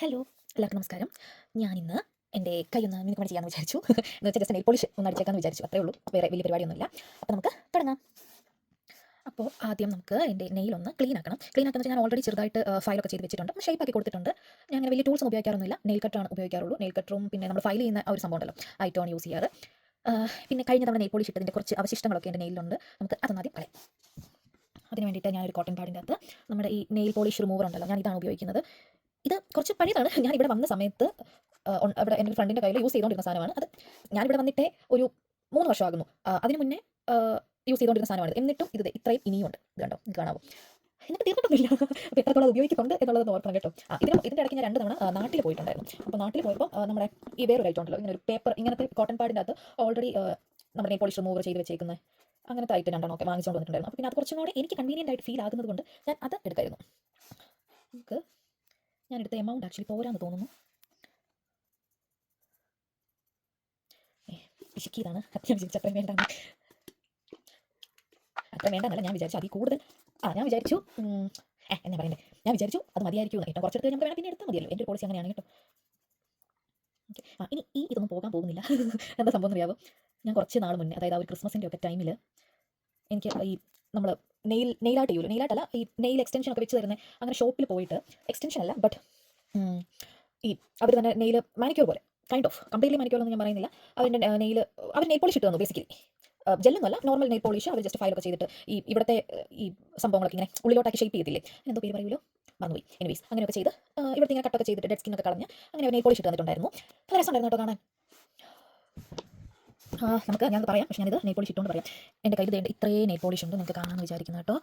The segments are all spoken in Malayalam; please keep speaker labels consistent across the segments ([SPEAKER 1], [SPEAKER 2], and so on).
[SPEAKER 1] ഹലോ, എല്ലാവർക്കും നമസ്കാരം. ഞാനിന്ന് എൻ്റെ കൈയൊന്ന് മിനുക്കമണി ചെയ്യാമെന്ന് വിചാരിച്ചു. എന്ന് വെച്ചാൽ ജസ്റ്റ് നെയിൽ പോളിഷ് ഒന്ന് അടിച്ചേക്കാമെന്ന് വിചാരിച്ചു. അത്രേ ഉള്ളൂ. വേറെ വലിയ പരിപാടിയൊന്നുമില്ല. അപ്പോൾ നമുക്ക് തുടങ്ങാം. അപ്പോൾ ആദ്യം നമുക്ക് എൻ്റെ നെയിലൊന്ന് ക്ലീൻ ആക്കണം. ക്ലീൻ ആക്കാന്ന് വെച്ചാൽ ഞാൻ ഓൾറെഡി ചെറുതായിട്ട് ഫയലൊക്കെ ചെയ്ത് വെച്ചിട്ടുണ്ട്. ഷേപ്പ് ആക്കി കൊടുത്തിട്ടുണ്ട്. ഞാൻ അങ്ങനെ വലിയ ടൂൾസ് ഒന്നും ഉപയോഗിക്കാറൊന്നുമില്ല. നെയിൽ കട്ടറാണ് ഉപയോഗിക്കാറുള്ളൂ. നെയിൽ കട്ടറും പിന്നെ നമ്മൾ ഫയൽ ചെയ്യുന്ന ആ ഒരു സംഭവം ഉണ്ടല്ലോ, ആയിട്ടാണ് യൂസ് ചെയ്യാറ്. പിന്നെ കഴിഞ്ഞ തവണ നെയിൽ പോളിഷ് ഇട്ടതിൻ്റെ കുറച്ച് അവശിഷ്ടങ്ങളൊക്കെ എൻ്റെ നെയിലുണ്ട്. നമുക്ക് അതൊന്ന് ആദ്യം കളയാം. അതിന് വേണ്ടിയിട്ട് ഞാനൊരു കോട്ടൺ പാഡിൻ്റെ അകത്ത് നമ്മുടെ ഈ നെയിൽ പോളിഷ് റിമൂവർ ഉണ്ടല്ലോ, ഞാൻ ഇതാണ് ഉപയോഗിക്കുന്നത്. ഇത് കുറച്ച് പഴയതാണ്. ഞാനിവിടെ വന്ന സമയത്ത് ഇവിടെ എൻ്റെ ഒരു ഫ്രണ്ടിൻ്റെ കയ്യിൽ യൂസ് ചെയ്തുകൊണ്ടിരുന്ന സാധനമാണ്. അത് ഞാനിവിടെ വന്നിട്ടേ ഒരു 3 വർഷമാകുന്നു. അതിന് മുന്നേ യൂസ് ചെയ്തുകൊണ്ടിരുന്ന സാധനമാണ്. എന്നിട്ടും ഇത് ദേ ഇത്രയും ഇനിയുമുണ്ട്. ഇത് കണ്ടോ? നിങ്ങൾക്ക് കാണാവോ? എന്നിട്ട് തീർന്നിട്ടൊന്നുമില്ല. അപ്പോൾ എത്രത്തോളം അത് ഉപയോഗിക്കുന്നുണ്ട് എന്നുള്ളതൊന്ന് ഓർക്കണം കേട്ടോ. ഇതിൻ്റെ ഇടയ്ക്ക് ഞാൻ 2 തവണ നാട്ടിൽ പോയിട്ടുണ്ടായിരുന്നു. അപ്പോൾ നാട്ടിൽ പോയപ്പോൾ നമ്മുടെ ഈ വേറൊരു ഐറ്റം ഉണ്ടല്ലോ, ഇങ്ങനെ ഒരു പേപ്പർ, ഇങ്ങനത്തെ കോട്ടൺ പാഡിൻ്റെ അകത്ത് ഓൾറെഡി നമ്മുടെ നെയിൽ പോളിഷ് റിമൂവർ ചെയ്ത് വെച്ചേക്കുന്ന അങ്ങനത്തെ ഐറ്റം 2 ഒക്കെ വാങ്ങിച്ചുകൊണ്ട് വന്നിട്ടുണ്ടായിരുന്നു. അപ്പോൾ പിന്നെ അത് കുറച്ചും കൂടി എനിക്ക് കൺവീനിയൻ്റ് ആയിട്ട് ഫീൽ ആകുന്നത് കൊണ്ട് ഞാൻ അത് എടുക്കായിരുന്നു. നമുക്ക് ഞാനെടുത്ത എമൗണ്ട് ആക്ച്വലി പോരാന്ന് തോന്നുന്നു. പിശുക്കിയതാണ്. ഞാൻ വിചാരിച്ചു അത്രയും വേണ്ടാന്ന്. അത്ര വേണ്ടെന്നല്ല ഞാൻ വിചാരിച്ചു. അതിൽ കൂടുതൽ ഞാൻ വിചാരിച്ചു എന്നാ പറയണ്ടേ, ഞാൻ വിചാരിച്ചു അത് മതിയായിരിക്കും. കേട്ടോ കുറച്ചെടുത്ത് നമുക്ക് വേണം പിന്നെ എടുത്താൽ മതിയല്ലോ. എൻ്റെ ഒരു പോളിസി അങ്ങനെയാണ് കേട്ടോ. ഓക്കെ, ഇനി ഇതൊന്നും പോകാൻ പോകുന്നില്ല. എന്താ സംഭവം അറിയാവോ? ഞാൻ കുറച്ച് നാൾ മുന്നേ, അതായത് ആ ഒരു ക്രിസ്മസിൻ്റെ ഒക്കെ ടൈമിൽ എനിക്ക് ഈ നമ്മൾ നെയിലായിട്ട് ചെയ്യൂല, നെയിലായിട്ടല്ല, ഈ നെയിൽ എക്സ്റ്റൻഷൻ ഒക്കെ വെച്ച് തരുന്നത്, അങ്ങനെ ഷോപ്പിൽ പോയിട്ട്, എക്സ്റ്റൻഷൻ അല്ല ബട്ട് ഈ അവർ തന്നെ നെയിൽ മാനിക്യൂർ പോലെ, കൈൻഡ് ഓഫ് കംപ്ലീറ്റ്ലി മാനിക്യൂർ എന്ന് ഞാൻ പറയുന്നില്ല. അതിൻ്റെ അവർ നെയിൽ പോളിഷ് ഇട്ട് തന്നു ബേസിക്കലി. ജെല്ലൊന്നുമല്ല, നോർമൽ നെയിൽ പോളിഷ്. അവർ ജസ്റ്റ് ഫയലൊക്കെ ചെയ്തിട്ട് ഇവിടുത്തെ ഈ സംഭവങ്ങളൊക്കെ ഇങ്ങനെ ഉള്ളിലോട്ടാക്കി ഷേപ്പ് ചെയ്യത്തില്ലേ, എന്തോ പേര് പറയുമല്ലോ, മറന്നുപോയി. എനിവേസ് അങ്ങനെയൊക്കെ ചെയ്ത് ഇവിടുത്തെ ഇങ്ങനെ കട്ടൊക്കെ ചെയ്തിട്ട് ഡെഡ് സ്കിന്നൊക്കെ കളഞ്ഞ് അങ്ങനെ നെയിൽ പോളിഷ് ഇട്ട് തന്നിട്ടുണ്ടായിരുന്നു. നല്ല രസമുണ്ടായിരുന്നു കേട്ടോ കാണാൻ. നമുക്ക് ഞാൻ പറയാം, പക്ഷേ ഞാനിത് നെയിൽ പോളിഷ് ഇട്ടുകൊണ്ട് പറയാം. എൻ്റെ കയ്യിൽ ഇത്രയും നെയിൽ പോളിഷ് ഉണ്ട്, നിങ്ങൾക്ക് കാണാമെന്ന് വിചാരിക്കുന്നു കേട്ടോ.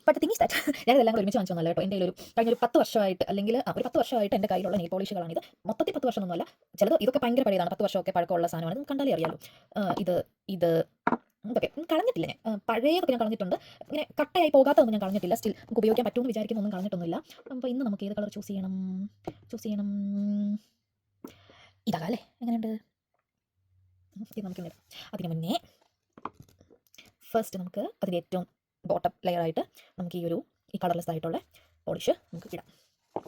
[SPEAKER 1] ബട്ട് തിങ് ഈസ് ദാറ്റ് ഞാനിതെല്ലാം കൂടെ ഒരുമിച്ച് വാങ്ങിച്ചൊന്നുമല്ല കേട്ടോ. എൻ്റെ ഒരു കഴിഞ്ഞൊരു 10 വർഷമായിട്ട്, അല്ലെങ്കിൽ ഒരു 10 വർഷമായിട്ട് എൻ്റെ കയ്യിലുള്ള നെയിൽ പോളിഷുകളാണിത്. മൊത്തത്തിൽ 10 വർഷമൊന്നുമല്ല, ചിലത് ഇതൊക്കെ ഭയങ്കര പഴയതാണ്. 10 വർഷമൊക്കെ പഴക്കമുള്ള സാധനമാണ്. നമുക്ക് കണ്ടാലേ അറിയാലോ. ഇത് ഇത് ഇതൊക്കെ കളഞ്ഞിട്ടില്ല ഞാൻ. പഴയതൊക്കെ ഞാൻ കളഞ്ഞിട്ടുണ്ട്. ഇങ്ങനെ കട്ടയായി പോകാത്തതൊന്നും ഞാൻ കളഞ്ഞിട്ടില്ല. സ്റ്റിൽ നമുക്ക് ഉപയോഗിക്കാൻ പറ്റുമെന്ന് വിചാരിക്കുന്നൊന്നും കളഞ്ഞിട്ടൊന്നുമില്ല. അപ്പോൾ ഇന്ന് നമുക്ക് ഏത് കളർ ചൂസ് ചെയ്യണം. ഇതാകാം അല്ലേ? എങ്ങനെയുണ്ട്? ഇത് നമുക്ക് ഇടാം. അതിന് മുന്നേ ഫസ്റ്റ് നമുക്ക് അതിൻ്റെ ഏറ്റവും ബോട്ടം ലെയറായിട്ട് നമുക്ക് ഈ കളർലെസ് ആയിട്ടുള്ള പോളിഷ് നമുക്ക് ഇടാം.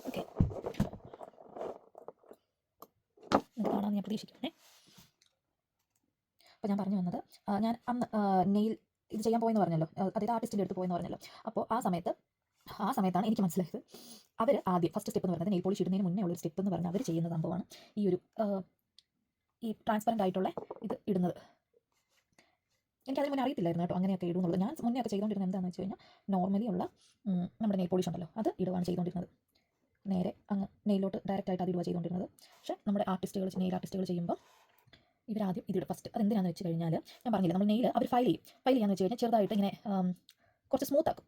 [SPEAKER 1] ഓക്കെ, ഇത് കാണാമെന്ന് ഞാൻ പ്രതീക്ഷിക്കുന്നേ. അപ്പോൾ ഞാൻ പറഞ്ഞു വന്നത്, ഞാൻ അന്ന് നെയിൽ ഇത് ചെയ്യാൻ പോയെന്ന് പറഞ്ഞല്ലോ, അതായത് ആർട്ടിസ്റ്റിൻ്റെ അടുത്ത് പോയെന്ന് പറഞ്ഞല്ലോ. അപ്പോൾ ആ സമയത്താണ് എനിക്ക് മനസ്സിലായത്, അവർ ആദ്യം ഫസ്റ്റ് സ്റ്റെപ്പ് എന്ന് പറയുന്നത്, നെയിൽ പോളിഷ് ഇടുന്നതിന് മുന്നേ ഉള്ളൊരു സ്റ്റെപ്പ് എന്ന് പറഞ്ഞാൽ അവർ ചെയ്യുന്ന സംഭവമാണ് ഈ ട്രാൻസ്പെറൻ്റ് ആയിട്ടുള്ള ഇത് ഇടുന്നത്. എനിക്കതിന് മുന്നേ അറിയത്തില്ലായിരുന്നു കേട്ടോ അങ്ങനെയൊക്കെ ഇടുന്നുള്ളൂ. ഞാൻ മുന്നേ ഒക്കെ ചെയ്തുകൊണ്ടിരുന്നത് എന്താണെന്ന് വെച്ച് കഴിഞ്ഞാൽ, നോർമലി ഉള്ള നമ്മുടെ നെയിൽ പോളിഷ് ഉണ്ടല്ലോ, അത് ഇടുകയാണ് ചെയ്തുകൊണ്ടിരുന്നത്. നേരെ അങ്ങ് നെയിലോട്ട് ഡയറക്റ്റായിട്ട് അത് ഇടുക ചെയ്തുകൊണ്ടിരുന്നത്. പക്ഷേ നമ്മുടെ നെയിൽ ആർട്ടിസ്റ്റുകൾ ചെയ്യുമ്പോൾ ഇവരാദ്യം ഇതിടും ഫസ്റ്റ്. അതെന്തിനാണെന്ന് വെച്ച് കഴിഞ്ഞാൽ, ഞാൻ പറഞ്ഞില്ല, നമ്മൾ നെയിൽ അവർ ഫയൽ ചെയ്യാന്ന് വെച്ച് കഴിഞ്ഞാൽ ചെറുതായിട്ട് ഇങ്ങനെ കുറച്ച് സ്മൂത്ത് ആക്കും.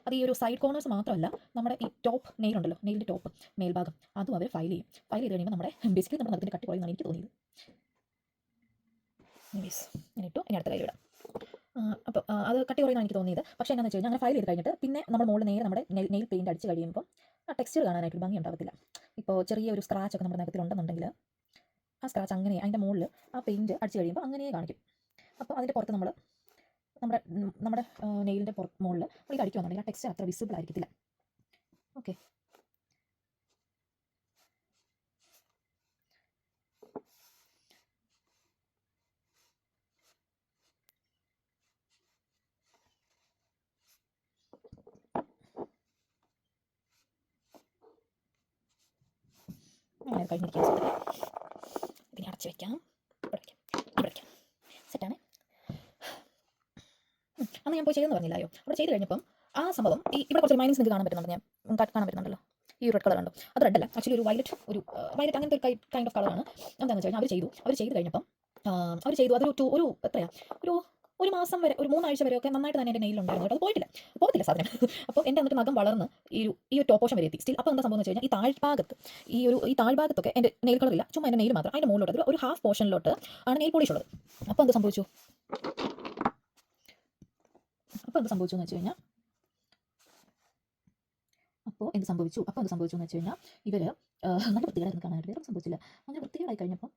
[SPEAKER 1] അത് ഈ ഒരു സൈഡ് കോർണേഴ്സ് മാത്രമല്ല, നമ്മുടെ ഈ ടോപ്പ് നെയിൽ ഉണ്ടല്ലോ, നെയിലിൻ്റെ ടോപ്പ് മേൽഭാഗം, അതും അവർ ഫയൽ ചെയ്ത് കഴിയുമ്പോൾ നമ്മുടെ ബേസിക്കലി നമ്മുടെ നഖത്തിൻ്റെ കട്ടി കുറയുന്നതാണ് എനിക്ക് തോന്നിയത്. ഞാൻ ഇട്ടു. ഇനി അടുത്ത കയ്യിൽ ഇടാം. അപ്പോൾ അത് കട്ടി കുറയുന്നതാണ് എനിക്ക് തോന്നിയത്. പക്ഷേ എന്താണെന്ന് വെച്ച് കഴിഞ്ഞാൽ, അങ്ങനെ ഫയൽ ചെയ്ത് കഴിഞ്ഞിട്ട് പിന്നെ നമ്മൾ മുകളിൽ നേരെ നമ്മുടെ നെയിൽ പെയിൻറ്റ് അടിച്ച് കഴിയുമ്പോൾ ആ ടെക്സ്ചർ കാണാനായിട്ടൊരു ഭംഗി ഉണ്ടാകത്തില്ല. ഇപ്പോൾ ചെറിയ ഒരു സ്ക്രാച്ച് ഒക്കെ നമ്മുടെ നഖത്തിലുണ്ടെന്നുണ്ടെങ്കിൽ, ആ സ്ക്രാച്ച് അങ്ങനെ അതിൻ്റെ മുകളിൽ ആ പെയിൻറ്റ് അടിച്ച് കഴിയുമ്പോൾ അങ്ങനെ കാണിക്കും. അപ്പോൾ അതിൻ്റെ പുറത്ത് നമ്മുടെ നെയിലിൻ്റെ മുകളിൽ നമ്മൾ ഇത് അടിക്കുകയാണെന്നുണ്ടെങ്കിൽ ആ ടെക്സ്ചർ അത്ര വിസിബിൾ ആയിരിക്കത്തില്ല. ഓക്കെ, അങ്ങനെ കഴിഞ്ഞിരിക്കാൻ സുഖത്തില്ല. ഇതിനെ അടച്ച് വയ്ക്കാം. ഇവിടെ വയ്ക്കാം. സെറ്റാണ്. അന്ന് ഞാൻ പോയി ചെയ്തെന്ന് പറഞ്ഞില്ലായോ, അവിടെ ചെയ്ത് കഴിഞ്ഞപ്പം ആ സംഭവം ഇവിടെ കുറച്ച് മൈനസ് നിങ്ങൾക്ക് കാണാൻ പറ്റുന്നുണ്ട്. ഞാൻ കാണാൻ പറ്റുന്നുണ്ടല്ലോ, ഈ റെഡ് കളർ ഉണ്ടോ? അത് റെഡ് അല്ല, ആക്ച്വലി ഒരു വയലറ്റ് അങ്ങനത്തെ ഒരു കൈൻഡ് ഓഫ് കളറാണ്. എന്താണെന്ന് വെച്ച് കഴിഞ്ഞാൽ, അവർ ചെയ്ത് കഴിഞ്ഞപ്പം അതൊരു എത്രയാ, ഒരു മാസം വരെ, ഒരു 3 ആഴ്ച വരെയൊക്കെ നന്നായിട്ട് തന്നെ എൻ്റെ നെയിലുണ്ടായിരുന്നു കേട്ടോ. അത് പോകത്തില്ല സാധനം. അപ്പോൾ എൻ്റെ എന്നിട്ട് നഖം വളർന്ന് ഈ ഒരു ടോപ്പ് പോർഷൻ വരെ എത്തി. സ്റ്റിൽ അപ്പോൾ എന്താ സംഭവം എന്ന് വെച്ച് കഴിഞ്ഞാൽ, ഈ താഴ്ഭാഗത്തൊക്കെ എൻ്റെ നെയിൽ കളറില്ല, ചുമ്മാ എൻ്റെ നെയിൽ മാത്രം. അതിൻ്റെ മുകളിലോട്ട് ഒരു ഹാഫ് പോർഷനിലോട്ട് ആണ് നെയിൽ പോളിഷ് ഉള്ളത്. അപ്പോൾ എന്ത് സംഭവിച്ചു എന്ന് വെച്ച് കഴിഞ്ഞാൽ, ഇവർ നല്ല വൃത്തികേടായിരുന്നു കാണാനായിട്ട്. വേറെ സംഭവിച്ചില്ല. അങ്ങനെ വൃത്തികേടായി കഴിഞ്ഞപ്പം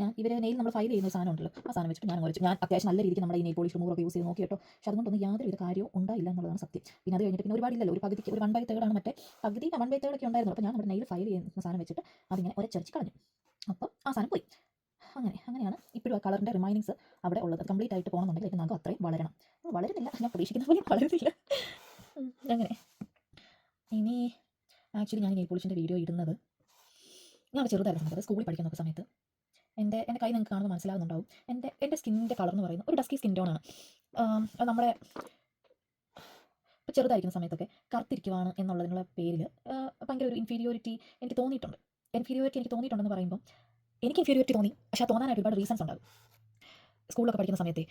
[SPEAKER 1] ഞാൻ നെയിൽ നമ്മൾ ഫയൽ ചെയ്യുന്ന സാധനം ഉണ്ടല്ലോ, ആ സാധനം വെച്ചിട്ട് ഞാൻ ഉരച്ചു. ഞാൻ അത്യാവശ്യം നല്ല രീതിക്ക് നമ്മുടെ ഈ നെയിൽ പോളിഷ് റിമൂവറൊക്കെ യൂസ് ചെയ്ത് നോക്കി കേട്ടോ. പക്ഷേ അതുകൊണ്ടൊന്നും യാതൊരു വിധ കാര്യവും ഉണ്ടായില്ല എന്നുള്ളതാണ് സത്യം. പിന്നെ അത് കഴിഞ്ഞിട്ട് പിന്നെ ഒരുപാടില്ലല്ലോ, ഒരു പകുതിക്ക് ഒരു 1/3 ആണ്, മറ്റേ പകുതി 1/3 ഒക്കെ ഉണ്ടായിരുന്നു. അപ്പോൾ ഞാൻ നമ്മുടെ നെയിൽ ഫയൽ ചെയ്യുന്ന സാധനം വെച്ചിട്ട് അതിങ്ങനെ ഉരച്ചരച്ച് കളഞ്ഞു. അപ്പം ആ സാധനം പോയി. അങ്ങനെയാണ് ഇപ്പോഴും ആ കളറിൻ്റെ റിമൈനിങ്സ് അവിടെ ഉള്ളത്. കംപ്ലീറ്റ് ആയിട്ട് പോകണമെന്നുണ്ടെങ്കിൽ അതിൻ്റെ നഖം അത്രയും വളരണം. വളരുന്നില്ല, ഞാൻ പ്രതീക്ഷിക്കുന്ന പോലെ വളരുന്നില്ല. അങ്ങനെ ഇനി ആക്ച്വലി ഞാൻ നെയിൽ പോളിഷിൻ്റെ വീഡിയോ ഇടുന്നത് ഞാൻ ചെറുതായിരുന്നു സമയത്ത്, സ്കൂളിൽ പഠിക്കുന്ന സമയത്ത്. എൻ്റെ കൈ നിങ്ങൾക്ക് കാണുമ്പോൾ മനസ്സിലാകുന്നുണ്ടാവും. എൻ്റെ സ്കിന്നിൻ്റെ കളർ എന്ന് പറയുന്നത് ഒരു ഡസ്കി സ്കിൻ ടോണാണ്. അത് നമ്മുടെ ഇപ്പോൾ ചെറുതായിരിക്കുന്ന സമയത്തൊക്കെ കറുത്തിരിക്കുവാണ് എന്നുള്ളതിനുള്ള പേരിൽ ഭയങ്കര ഒരു ഇൻഫീരിയോറിറ്റി എനിക്ക് തോന്നിയിട്ടുണ്ടെന്ന് പറയുമ്പോൾ എനിക്ക് ഇൻഫീരിയോറിറ്റി തോന്നി. പക്ഷേ ആ തോന്നാനായിട്ട് ഒരുപാട് റീസൺസ് ഉണ്ടാകും. സ്കൂളിലൊക്കെ പഠിക്കുന്ന സമയത്ത്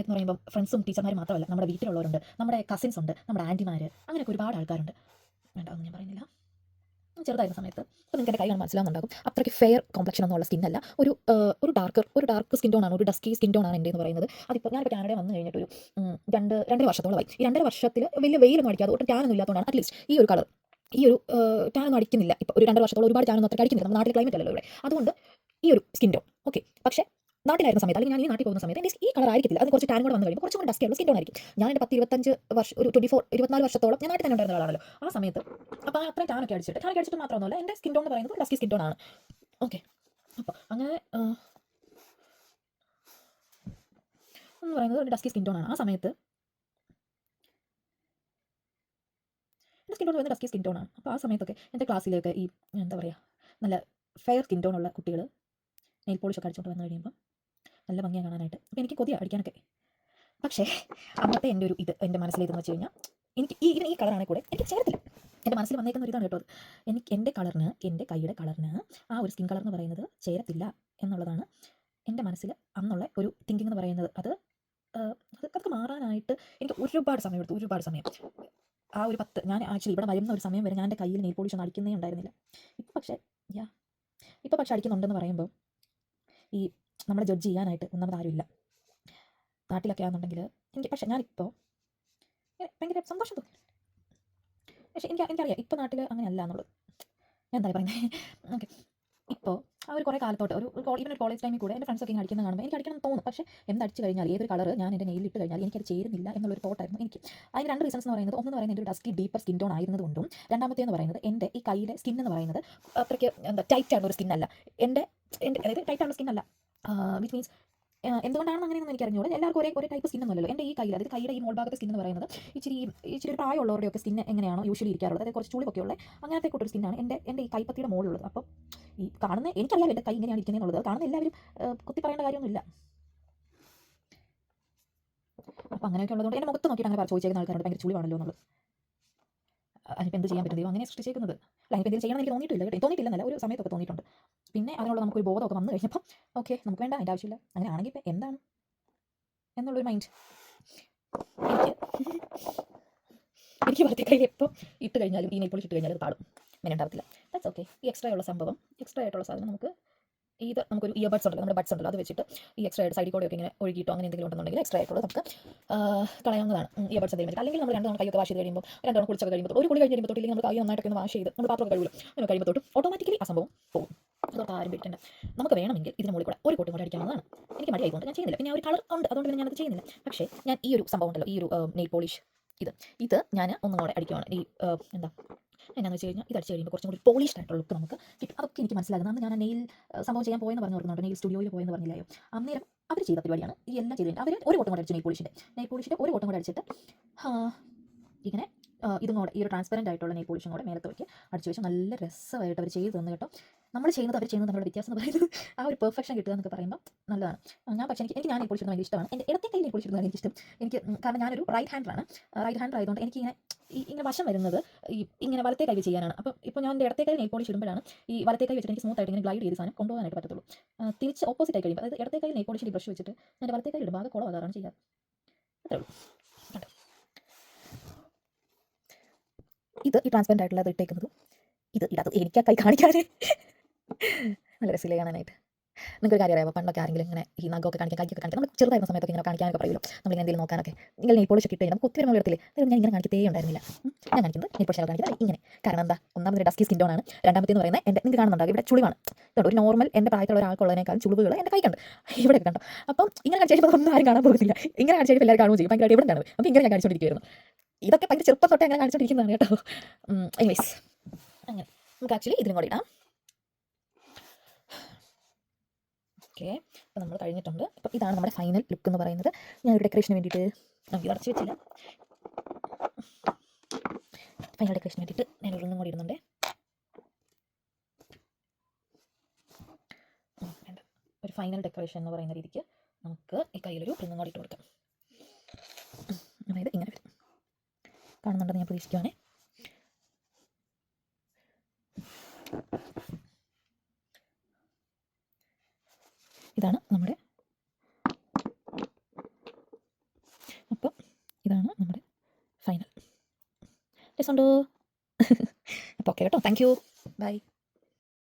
[SPEAKER 1] എന്ന് പറയുമ്പോൾ ഫ്രണ്ട്സും ടീച്ചർമാരും മാത്രമല്ല, നമ്മുടെ വീട്ടിലുള്ളവരുണ്ട്, നമ്മുടെ കസിൻസ് ഉണ്ട്, നമ്മുടെ ആൻറ്റിമാർ, അങ്ങനെയൊക്കെ ഒരുപാട് ആൾക്കാരുണ്ട്. വേണ്ട, ഒന്നും ഞാൻ പറയുന്നില്ല. ചെറുതായിരുന്ന സമയത്ത് അപ്പോൾ നിങ്ങൾക്ക് എൻ്റെ കൈ കാണാൻ മനസ്സിലാവുന്നുണ്ടാകും. അത്രയ്ക്ക് ഫെയർ കോംപ്ലക്ഷൻ ഒന്നുള്ള സ്കിന്നല്ല, ഒരു ഡാർക്ക് സ്കിൻ ടോണാണ്, ഒരു ഡസ്കി സ്കിൻ ടോണാണ് എൻ്റെ എന്ന് പറയുന്നത്. അതിപ്പോൾ ഞാനിപ്പോൾ കാനഡയിൽ വന്നു കഴിഞ്ഞിട്ട് ഒരു 2.5 വർഷത്തോളമായി. ഈ 2.5 വർഷത്തിൽ വലിയ വെയിലൊന്നും അടിക്കാതെ ഒട്ടും ടാനൊന്നും ഇല്ലാത്തതുകൊണ്ടാണ് അറ്റ്ലീസ്റ്റ് ഈ ഒരു കളർ, ടാനൊന്നും അടിക്കുന്നില്ല. ഇപ്പോൾ ഒരു 2.5 വർഷത്തോളം ഒരുപാട് ടാനൊന്നും അത്ര അടിക്കുന്നില്ല, നമ്മുടെ നാട്ടിൽ ക്ലൈമറ്റ് അല്ലല്ലോ ഇവിടെ. അതുകൊണ്ട് ഈ ഒരു സ്കിൻ ടോൺ ഓക്കെ. പക്ഷേ നാട്ടിലായിരുന്ന സമയത്ത്, അല്ലെങ്കിൽ ഞാൻ ഈ നാട്ടിൽ പോകുന്ന സമയത്ത് എൻ്റെ ഈ കളർ ആയിരിക്കില്ല. അതിന് കുറച്ച് ടാൻ കൂടെ വന്നു കഴിയുമ്പോൾ കുറച്ചും കൂടെ ഡസ്കി ഉള്ള സ്കിൻ ടോൺ ആയിരിക്കും. ഞാൻ എൻ്റെ 10-25 വർഷം, ഒരു 24 വർഷത്തോളം ഞാൻ നാട്ടിൽ തന്നെ ഉണ്ടായിരുന്ന ആളാണല്ലോ ആ സമയത്ത്. അപ്പോൾ ആ അത്രയും ടാനൊക്കെ അടിച്ചിട്ട് മാത്രമൊന്നുമല്ല, എൻ്റെ സ്കിൻ ടോൺ എന്ന് പറയുന്നത് ഡസ്കി സ്കിൻ ടോൺ ആണ്. ഓക്കെ, അപ്പോൾ അങ്ങനെ എന്ന് പറയുന്നത് ഒരു ഡസ്കി സ്കിൻ ടോൺ ആണ്. ആ സമയത്ത് എൻ്റെ സ്കിൻ ടോൺ പറയുന്നത് ഡസ്കി സ്കിൻ ടോൺ ആണ്. അപ്പോൾ ആ സമയത്തൊക്കെ എൻ്റെ ക്ലാസ്സിലേക്ക് ഈ എന്താ പറയുക, നല്ല ഫെയർ സ്കിൻ ടോൺ ഉള്ള കുട്ടികൾ നെയിൽ പോളിഷൊക്കെ അടിച്ചുകൊണ്ട് വന്നു കഴിയുമ്പോൾ നല്ല ഭംഗിയാണ് കാണാനായിട്ട്. അപ്പോൾ എനിക്ക് കൊതിയാണ് അടിക്കാനൊക്കെ. പക്ഷേ അന്നത്തെ എൻ്റെ മനസ്സിലേതെന്ന് വെച്ച് കഴിഞ്ഞാൽ എനിക്ക് ഈ കളറാണെങ്കിൽ കൂടെ എനിക്ക് ചേരത്തില്ല. എൻ്റെ മനസ്സിൽ വന്നേക്കുന്ന ഒരു ഇതാണ് കേട്ടോ അത്. എൻ്റെ കളറിന്, എൻ്റെ കൈയുടെ കളറിന് ആ ഒരു സ്കിൻ കളർ എന്ന് പറയുന്നത് ചേരത്തില്ല എന്നുള്ളതാണ് എൻ്റെ മനസ്സിൽ അന്നുള്ള ഒരു തിങ്കിങ് എന്ന് പറയുന്നത്. അതൊക്കെ മാറാനായിട്ട് എനിക്ക് ഒരുപാട് സമയം എടുത്തു. ആ ഒരു ഞാൻ ആക്ച്വലി ഇവിടെ വരുന്ന ഒരു സമയം വരെ ഞാൻ എൻ്റെ കയ്യിൽ നെയിൽ പോളിഷ് ഒന്നും അടിക്കുന്നേ ഉണ്ടായിരുന്നില്ല. ഇപ്പോൾ പക്ഷേ അടിക്കുന്നുണ്ടെന്ന് പറയുമ്പോൾ ഈ നമ്മളെ ജഡ്ജ് ചെയ്യാനായിട്ട് ഒന്നാമത് ആരുമില്ല. നാട്ടിലൊക്കെ ആണെന്നുണ്ടെങ്കിൽ പക്ഷേ ഞാനിപ്പോൾ ഭയങ്കര സന്തോഷം തോന്നി. പക്ഷേ എനിക്കറിയാം ഇപ്പോൾ നാട്ടിൽ അങ്ങനെയല്ല എന്നുള്ളത്. ഞാൻ എന്താ പറയുന്നത്, ഓക്കെ. ഇപ്പോൾ ആ ഒരു കുറേ കാലത്തോട്ട് ഈവൻ ഒരു കോളേജ് ടൈമിൽ കൂടെ എൻ്റെ ഫ്രണ്ട്സൊക്കെ ഇങ്ങനെ അടിക്കുന്നത് കാണുമ്പോൾ എനിക്ക് അടിക്കണം തോന്നും. പക്ഷേ എന്തടിച്ച് കഴിഞ്ഞാൽ ഏതൊരു കളർ ഞാൻ എൻ്റെ നെയിലിട്ട് കഴിഞ്ഞാൽ എനിക്കത് ചേരുന്നില്ല എന്നുള്ളൊരു തോട്ടായിരുന്നു എനിക്ക്. അതിന് 2 റീസൺസ് എന്ന് പറയുന്നത്, ഒന്ന് പറയുന്നത് എൻ്റെ ഒരു ഡസ്കി ഡീപ്പർ സ്കിൻ ടോൺ ആയിരുന്നതുകൊണ്ടും, രണ്ടാമത്തേന്ന് പറയുന്നത് എൻ്റെ ഈ കയ്യിലെ സ്കിൻ എന്ന് പറയുന്നത് അത്രയ്ക്ക് ടൈറ്റ് ആയിട്ടുള്ള ഒരു സ്കിന്നല്ല. അതായത് ടൈറ്റ് ആയിട്ടുള്ള സ്കിന്നല്ല, വിച്ച് മീൻസ് എന്തുകൊണ്ടാണെന്ന് അങ്ങനെയൊന്നും എനിക്ക് അറിഞ്ഞൂടെ. എല്ലാവർക്കും ഒരേ ടൈപ്പ് സ്കിൻ ഒന്നുമല്ലോ. എൻ്റെ ഈ കയ്യിൽ, അതായത് കൈയുടെ ഈ മോൾ ഭാഗത്തെ സ്കിൻ എന്ന് പറയുന്നത് ഇച്ചിരി ഒരു പ്രായമുള്ളവരുടെയൊക്കെ സ്കിൻ എങ്ങനെയാണോ യൂഷ്വലി ഇരിക്കാറുള്ളത്, അതായത് കുറച്ച് ചുളിവൊക്കെ ഉള്ള അങ്ങനത്തെ കൂട്ടൊരു സ്കിന്നാണ് എൻ്റെ ഈ കൈപ്പത്തിയുടെ മുകളിലുള്ളത്. അപ്പം ഈ കാണുന്ന എനിക്കറിയാം എൻ്റെ കൈ ഇങ്ങനെയാണ് ഇരിക്കുന്നത് എന്നുള്ളത്. കാണുന്ന എല്ലാവരും കുത്തി പറയേണ്ട കാര്യമൊന്നുമില്ല. അപ്പോൾ അങ്ങനെയൊക്കെ ഉള്ളതുകൊണ്ട് എൻ്റെ മുഖത്ത് നോക്കിയിട്ട് അങ്ങനെ ചോദിച്ചേക്കുന്ന ആൾക്കാരോട് ഭയങ്കര ചുളിവാണല്ലോ എന്നുള്ളത്. അതിനിപ്പോൾ എന്ത് ചെയ്യാൻ പറ്റും, ദൈവം അങ്ങനെ സൃഷ്ടിച്ചേക്കുന്നത്. അല്ല, അതിപ്പോൾ എന്തെങ്കിലും ചെയ്യണം എനിക്ക് തോന്നിയിട്ടില്ലെന്നല്ല, ഒരു സമയത്തൊക്കെ തോന്നിയിട്ടുണ്ട്. പിന്നെ അതിനുള്ള നമുക്കൊരു ബോധമൊക്കെ വന്നു കഴിഞ്ഞപ്പം ഓക്കെ, നമുക്ക് വേണ്ട, അതിൻ്റെ ആവശ്യമില്ല. അങ്ങനെ ആണെങ്കിൽ ഇപ്പം എന്താണ് എന്നുള്ളൊരു മൈൻഡ് എനിക്ക് വലത്തെ കയ്യിൽ എപ്പോൾ ഇട്ട് കഴിഞ്ഞാലും, ഈ നെയിൽ പോളിഷ് ഇട്ട് കഴിഞ്ഞാലും അത് പാടും, അങ്ങനെ ഉണ്ടാവത്തില്ല. That's okay. ഈ എക്സ്ട്രാ ആയിട്ടുള്ള സാധനം നമുക്കൊരു ഇയർബഡ്സ് ഉണ്ടല്ലോ, നമ്മുടെ ബഡ്സ് ഉണ്ടല്ലോ, അത് വെച്ചിട്ട് ഈ എക്സ്ട്രാ ആയിട്ട് സൈഡിൽ കൂടെ ഒക്കെ ഇങ്ങനെ ഒഴുകിയിട്ടോ അങ്ങനെ എന്തെങ്കിലും ഉണ്ടെന്നുണ്ടെങ്കിൽ എക്സ്ട്രാ ആയിട്ടുള്ളത് നമുക്ക് കളയാവുന്നതാണ്. ഇയർബഡ്സ് എന്തെങ്കിലും. അല്ലെങ്കിൽ നമ്മൾ 2 തവണ കൈയൊക്കെ വാഷ് ചെയ്ത് കഴിയുമ്പോൾ, 2 തവണ കുളിച്ചൊക്കെ കഴിയുമ്പോൾ, ഒരു കുളി കഴിഞ്ഞ് കഴിയുമ്പോൾ തൊട്ടില്ലെങ്കിൽ നമ്മൾ കൈ നന്നായിട്ടൊക്കെ ഒന്ന് വാഷ് ചെയ്ത് നമ്മൾ പാത്രമൊക്കെ കഴിയുമല്ലോ, അങ്ങനെ കഴിയുമ്പോൾ തൊട്ടും ഓട്ടോമാറ്റിക്കലി ആ സംഭവം പോകും. അതൊക്കെ ആരും പേടിക്കേണ്ട. നമുക്ക് വേണമെങ്കിൽ ഇതിന് മുകളിൽ കൂടെ ഒരു കോട്ടും കൂടെ അടിക്കാവുന്നതാണ്. എനിക്ക് മടിയായതുകൊണ്ട് ഞാൻ ചെയ്യുന്നില്ല. പിന്നെ ഒരു കളർ ഉണ്ട്, അതുകൊണ്ട് പിന്നെ ഞാനത് ചെയ്യുന്നില്ല. പക്ഷേ ഞാൻ ഈ ഒരു സംഭവം ഉണ്ടല്ലോ, ഈ ഒരു നെയിൽ പോളിഷ് ഇത് ഞാൻ ഒന്നും കൂടെ അടിക്കുവാണ്. എന്നാന്ന് വെച്ച് കഴിഞ്ഞാൽ ഇത് അടിച്ച് കഴിയുമ്പോൾ കുറച്ചും കൂടി പോളിഷ്ഡ് ആയിട്ടുള്ള ലുക്ക് നമുക്ക് കിട്ടും. അതൊക്കെ എനിക്ക് മനസ്സിലാകുന്നത്. അന്ന് ഞാൻ നെയിൽ സംഭവം ചെയ്യാൻ പോയെന്ന് പറഞ്ഞു ഓർക്കുന്നുണ്ട്, നെയിൽ സ്റ്റുഡിയോയിൽ പോയെന്ന് പറഞ്ഞില്ലായോ. അന്നേരം അവർ ചെയ്ത പരിപാടിയാണ് ഈ എല്ലാം ചെയ്തത്. അവർ ഒരു കോട്ടും കൂടെ അടിച്ചു, നെയിൽ പോളിഷിൻ്റെ ഒരു കോട്ടും കൂടെ അടിച്ചിട്ട് ഇങ്ങനെ ഇതും കൂടെ, ഈ ഒരു ട്രാൻസ്പെറൻറ്റ് ആയിട്ടുള്ള നെയിൽ പോളിഷും കൂടെ മേലത്ത് വയ്ക്ക് അടിച്ചു വെച്ച് നല്ല രസമായിട്ട് അവർ ചെയ്ത് തന്നു കേട്ടോ. നമ്മൾ ചെയ്യുന്നത് അവർ ചെയ്യുന്നത് തമ്മിലുള്ള വ്യത്യാസം എന്ന് പറയുന്നത് ആ ഒരു പെർഫെക്ഷൻ കിട്ടുക എന്നൊക്കെ പറയുമ്പോൾ നല്ലതാണ്. പക്ഷേ ഞാൻ നെയിൽ പോളിഷ് ഇടുന്നത് ഭയങ്കര ഇഷ്ടമാണ്. എൻ്റെ ഇടത്തെ കൈ നെയിൽ പോളിഷ് ഇടുന്നത് എനിക്കിഷ്ടം. കാരണം ഞാനൊരു റൈറ്റ് ഹാൻഡർ ആയതുകൊണ്ട് ഇങ്ങനെ വശം വരുന്നത് ഇങ്ങനെ വലത്തെ കൈ ചെയ്യാനാണ്. അപ്പോൾ ഇപ്പോൾ ഞാൻ എൻ്റെ ഇടത്തെ കൈ നെയിൽ പോളിഷ് ഇടുമ്പോഴാണ് ഈ വലത്തെ കൈ വെച്ചിട്ട് എനിക്ക് സ്മൂത്ത് ആയിട്ട് ഇങ്ങനെ ഗ്ലൈഡ് ചെയ്ത് സാധനം കൊണ്ടുപോകാനായിട്ട് പറ്റത്തുള്ളൂ. തിരിച്ച് ഓപ്പോസിറ്റ് ആയി കഴിയുമ്പോൾ, അതായത് ഇടത്തെ കൈ നെയിൽ പോളിഷിൽ ബ്രഷ് വെച്ചിട്ട് ഞാൻ വലത്തെ കൈ ഇടുമ്പോൾ ആകെ കുളമാകാറാണ് ചെയ്യാറ്. അത്രേ ഉള്ളൂ. ഈ ട്രാൻസ്പെറൻറ്റ് ആയിട്ടുള്ള ഇട്ടേക്കുന്നത്, ഇടാത്തത് എനിക്ക് ആ കൈ കാണിക്കാൻ നല്ല രസമില്ല കാണാനായിട്ട്. നിങ്ങൾക്കൊരു കാര്യം അറിയാമോ, പണ്ടൊക്കെ ആരെങ്കിലും ഇങ്ങനെ ഈ നഖമൊക്കെ കാണിക്കാൻ, കൈയൊക്കെ കാണിക്കാൻ, നമ്മൾ ചെറുതായിരുന്ന സമയത്തൊക്കെ ഇങ്ങനെ കാണിക്കാനൊക്കെ പറയുമല്ലോ, നമ്മളിങ്ങനെ എന്തെങ്കിലും നോക്കാനൊക്കെ. നിങ്ങൾ നെയിൽ പോളിഷ് ഒക്കെ ഇട്ട് കഴിഞ്ഞാൽ നമുക്ക് ഒത്തിരി നമ്മൾ എടുത്തില്ലേ, അതൊന്നും ഞാൻ ഇങ്ങനെ കാണിക്കത്തേ ഉണ്ടായിരുന്നില്ല. ഞാൻ കാണിക്കുന്നത് നെയിൽ പോളിഷ് കാണിക്കുന്നത് ഇങ്ങനെ. കാരണം എന്താ, ഒന്നാമത് ഡസ്കി സ്കിൻ ടോൺ ആണ്, രണ്ടാമത്തേന്ന് പറയുന്നത് എൻ്റെ നിങ്ങൾക്ക് കാണുന്നുണ്ടാകും ഇവിടെ ചുളിവാണ്. ഇതുകൊണ്ട് ഒരു നോർമൽ എൻ്റെ പ്രായത്തിലുള്ള ഒരാൾക്കുള്ളതിനേക്കാൾ ചുളിവുകൾ എൻ്റെ കൈക്കുണ്ട്, ഇവിടെയൊക്കെ കണ്ടോ. അപ്പം ഇങ്ങനെ കാണിച്ച് കഴിയുമ്പോൾ ഒന്നും ആരും കാണാൻ പോകുന്നില്ല, ഇങ്ങനെ കാണിച്ച് കഴിയുമ്പോൾ എല്ലാവരും കാണുകയും ചെയ്യും, ഭയങ്കര എവിടെ കാണും. അപ്പോൾ ഇങ്ങനെ ഞാൻ കാണിച്ചുകൊണ്ടിരിക്കുകയായിരുന്നു. ഇതൊക്കെ ഭയങ്കര ചെറുപ്പം തൊട്ടേ അങ്ങനെ കാണിച്ചുകൊണ്ടിരിക്കുന്നതാണ് കേട്ടോ. എനിവേസ് അങ്ങനെ നമുക്ക് ആക്ച്വലി ഇതിലും കൂടി ഇടാം. ഓക്കെ, അപ്പോൾ നമ്മൾ കഴിഞ്ഞിട്ടുണ്ട്. അപ്പോൾ ഇതാണ് നമ്മുടെ ഫൈനൽ ലുക്ക് എന്ന് പറയുന്നത്. ഞാൻ ഒരു ഡെക്കറേഷന് വേണ്ടിയിട്ട് നമുക്ക് അടച്ചു വെച്ചില്ല, ഫൈനൽ ഡെക്കറേഷന് വേണ്ടിയിട്ട് ഞാൻ ഒരെണ്ണം കൂടി ഇടുന്നുണ്ട്. വേണ്ട, ഒരു ഫൈനൽ ഡെക്കറേഷൻ എന്ന് പറയുന്ന രീതിക്ക് നമുക്ക് ഈ കയ്യിലൊരു റിങ്ങും കൂടി ഇട്ട് കൊടുക്കാം. അതായത് ഇങ്ങനെ വരും, കാണുന്നുണ്ടെന്ന് ഞാൻ പ്രതീക്ഷിക്കുവാണേ. ഇതാണ് നമ്മുടെ, അപ്പം ഇതാണ് നമ്മുടെ ഫൈനൽ. രസമുണ്ടോ? അപ്പോൾ ഓക്കെ കേട്ടോ, താങ്ക് യു, ബൈ.